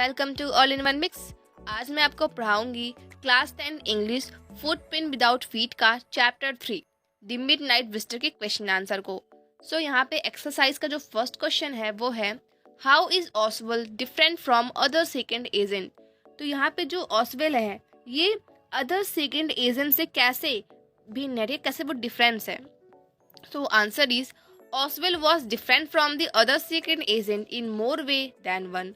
Welcome to all in one mix. आज मैं आपको पढ़ाऊंगी class 10 English footprint without feet का चैप्टर 3 द मिडनाइट विजिटर के क्वेश्चन आंसर को। यहाँ पे एक्सरसाइज का जो फर्स्ट क्वेश्चन है वो है how is Ausable different from other second agent. तो यहाँ पे जो ऑसवेल है ये अदर सेकंड एजेंट से कैसे भिन्न है, कैसे वो डिफरेंस है। So answer is Oswald was different from the other secret agent in more way than one.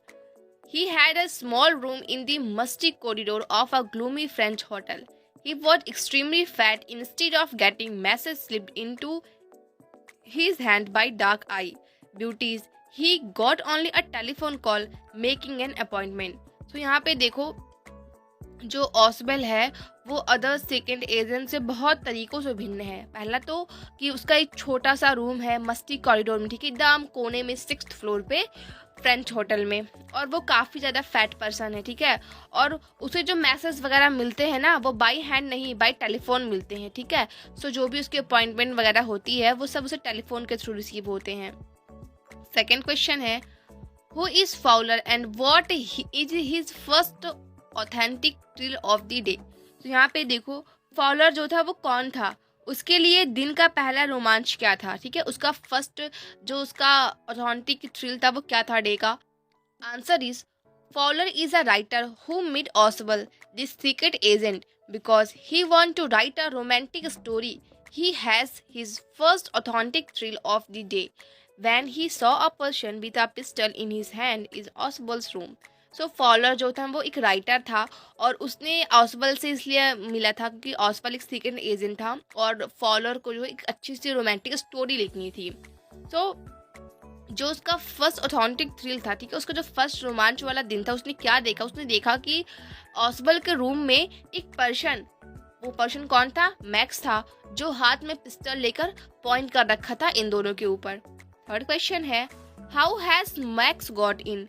He had a small room in the musty corridor of a gloomy French hotel. He was extremely fat. Instead of getting message slipped into his hand by dark eye beauties, he got only a telephone call making an appointment. So यहाँ पे देखो जो ऑसवेल है वो other second agent से बहुत तरीकों से भिन्न है। पहला तो कि उसका एक छोटा सा रूम है मस्ती कॉरिडोर में, ठीक है, एकदम कोने में 6th फ्लोर पे फ्रेंच होटल में, और वो काफ़ी ज़्यादा फैट पर्सन है, ठीक है। और उसे जो मैसेज वगैरह मिलते हैं ना वो बाई हैंड नहीं बाई टेलीफोन मिलते हैं, ठीक है। सो जो भी उसकी अपॉइंटमेंट वगैरह होती है वो सब उसे टेलीफोन के थ्रू रिसीव होते हैं। सेकेंड क्वेश्चन है who is Fowler and what is his first authentic thrill of the day. तो यहाँ पे देखो फाउलर जो था वो कौन था, उसके लिए दिन का पहला रोमांच क्या था, ठीक है, उसका फर्स्ट जो उसका ऑथेंटिक थ्रिल था वो क्या था डे का। Answer is Fowler is a writer who made Ausable the secret agent because he want to write a romantic story. He has his first authentic thrill of the day when he saw a person with a pistol in his hand is Ausable's room. So Fowler जो था वो एक writer था और उसने ऑसवेल से इसलिए मिला था क्योंकि ऑसवेल एक सेकंड एजेंट था और फॉलर को जो एक अच्छी सी रोमांटिक स्टोरी लिखनी थी। जो उसका फर्स्ट ऑथेंटिक थ्रिल था, ठीक है, उसका जो फर्स्ट रोमांच वाला दिन था, उसने क्या देखा, उसने देखा कि ऑसवेल के रूम में एक पर्सन, वो पर्सन कौन था, मैक्स था, जो हाथ में पिस्टल लेकर पॉइंट कर रखा था इन दोनों के ऊपर। थर्ड क्वेश्चन है how has Max got in.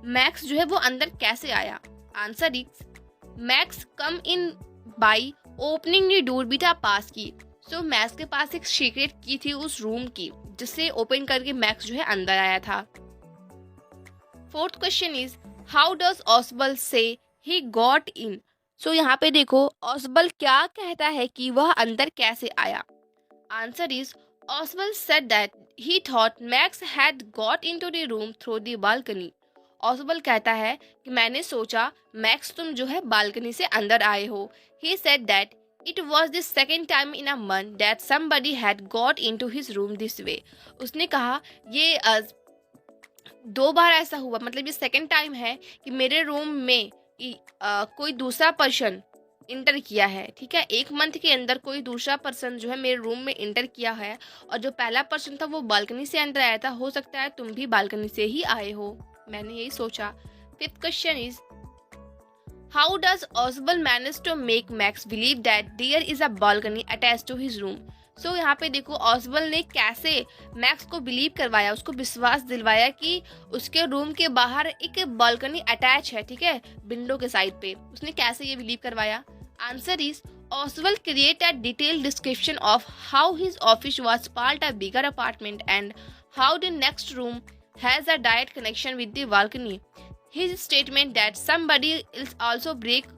Max जो है वो अंदर कैसे आया। Answer is Max come in by opening the door with a pass key. So max के पास एक सीक्रेट की थी उस रूम की जिससे ओपन करके मैक्स जो है अंदर आया था। Fourth question is how does Ausable say he got in. सो यहाँ पे देखो ऑसवेल क्या कहता है कि वह अंदर कैसे आया। Answer is Ausable said that he thought Max had got into the room through the balcony. Ausable कहता है कि मैंने सोचा मैक्स तुम जो है बालकनी से अंदर आए हो। He said that it was the second time in a month that somebody had got into his room this way. उसने कहा ये 2 बार ऐसा हुआ, मतलब ये सेकंड टाइम है कि मेरे रूम में कोई दूसरा पर्सन इंटर किया है, ठीक है। 1 मंथ के अंदर कोई दूसरा पर्सन जो है मेरे रूम में इंटर किया है और जो पहला पर्सन था वो बालकनी से अंदर आया था। हो सकता है तुम भी बालकनी से ही आए हो, मैंने यही सोचा। Fifth question is how does Ausable manage to make Max believe that there is a balcony attach to his room. So यहाँ पे देखो ऑसवेल ने कैसे मैक्स को बिलीव करवाया, उसको विश्वास दिलवाया कि उसके रूम के बाहर एक बालकनी अटैच है, ठीक है, विंडो के साइड पे। उसने कैसे ये बिलीव करवाया। Answer is Oswald created a detailed description of how his office was part of a bigger apartment and how the next room has a direct connection with the balcony. His statement that somebody else also break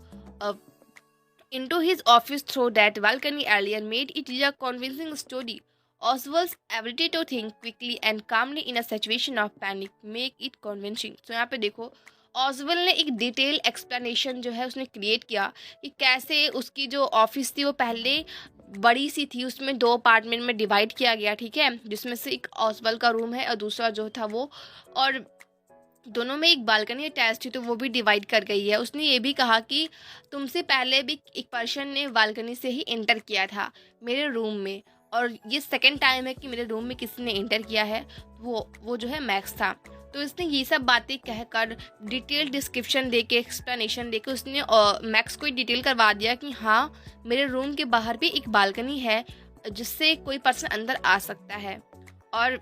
into his office through that balcony earlier made it a convincing story. Oswald's ability to think quickly and calmly in a situation of panic make it convincing. So यहाँ पे देखो ऑसवेल ने एक detail explanation जो है उसने create किया कि कैसे उसकी जो ऑफिस थी वो पहले बड़ी सी थी, उसमें 2 अपार्टमेंट में डिवाइड किया गया, ठीक है, जिसमें से एक ऑसवेल का रूम है और दूसरा जो था वो, और दोनों में एक बालकनी अटैच थी तो वो भी डिवाइड कर गई है। उसने ये भी कहा कि तुमसे पहले भी एक पर्सन ने बालकनी से ही एंटर किया था मेरे रूम में और ये सेकेंड टाइम है कि मेरे रूम में किसी ने एंटर किया है, वो जो है मैक्स था। तो इसने ये सब बातें कहकर डिटेल डिस्क्रिप्शन देके एक्सप्लेनेशन देके उसने मैक्स को डिटेल करवा दिया कि हाँ मेरे रूम के बाहर भी एक बालकनी है जिससे कोई पर्सन अंदर आ सकता है। और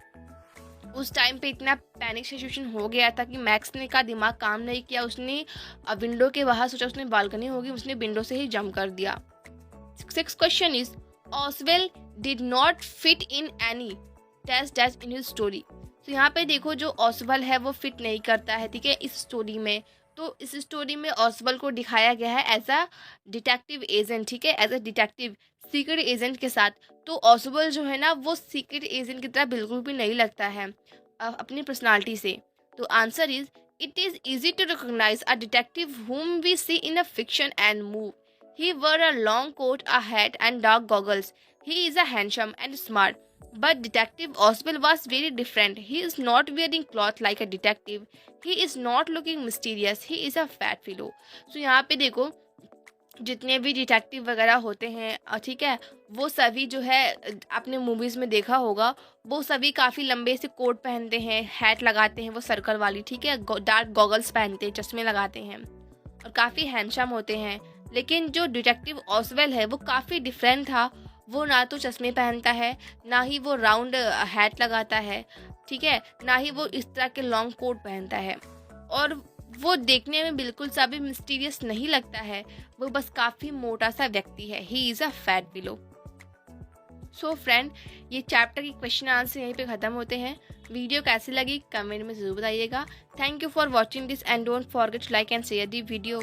उस टाइम पे इतना पैनिक सिचुएशन हो गया था कि मैक्स ने का दिमाग काम नहीं किया, उसने विंडो के बाहर सोचा उसने बालकनी होगी, उसने विंडो से ही जंप कर दिया। 6th question is Ausable did not fit in any test in his story. तो यहाँ पे देखो जो ऑसवेल है वो फिट नहीं करता है, ठीक है, इस स्टोरी में। तो इस स्टोरी में ऑसबल को दिखाया गया है एज अ डिटेक्टिव एजेंट, ठीक है, as a detective secret agent के साथ। तो ऑसबल जो है ना वो सीक्रेट एजेंट की तरह बिल्कुल भी नहीं लगता है अपनी पर्सनालिटी से। तो answer is it is easy to recognize a detective whom we see in a fiction and move. He wore a long coat, a hat, and dark goggles. He is a handsome and smart. But Detective Oswald was very different. He is not wearing cloth like a detective. He is not looking mysterious. He is a fat fellow. So यहाँ पे देखो जितने भी detective वगैरह होते हैं ठीक है, वो सभी जो है आपने मूवीज़ में देखा होगा, वो सभी काफ़ी लंबे से कोट पहनते हैं, हैट लगाते हैं वो सर्कल वाली, ठीक है, डार्क गॉगल्स पहनते हैं, चश्मे लगाते हैं और काफ़ी हैंडसम होते हैं। लेकिन जो डिटेक्टिव ऑसवेल है वो काफ़ी डिफरेंट था। वो ना तो चश्मे पहनता है, ना ही वो राउंड हैट लगाता है, ठीक है, ना ही वो इस तरह के लॉन्ग कोट पहनता है, और वो देखने में बिल्कुल सा भी मिस्टीरियस नहीं लगता है। वो बस काफ़ी मोटा सा व्यक्ति है। He is a fat below. So friend, ये चैप्टर के क्वेश्चन आंसर यहीं पे ख़त्म होते हैं। वीडियो कैसी लगी कमेंट में ज़रूर बताइएगा। Thank you for watching this and don't forget to like and share the video.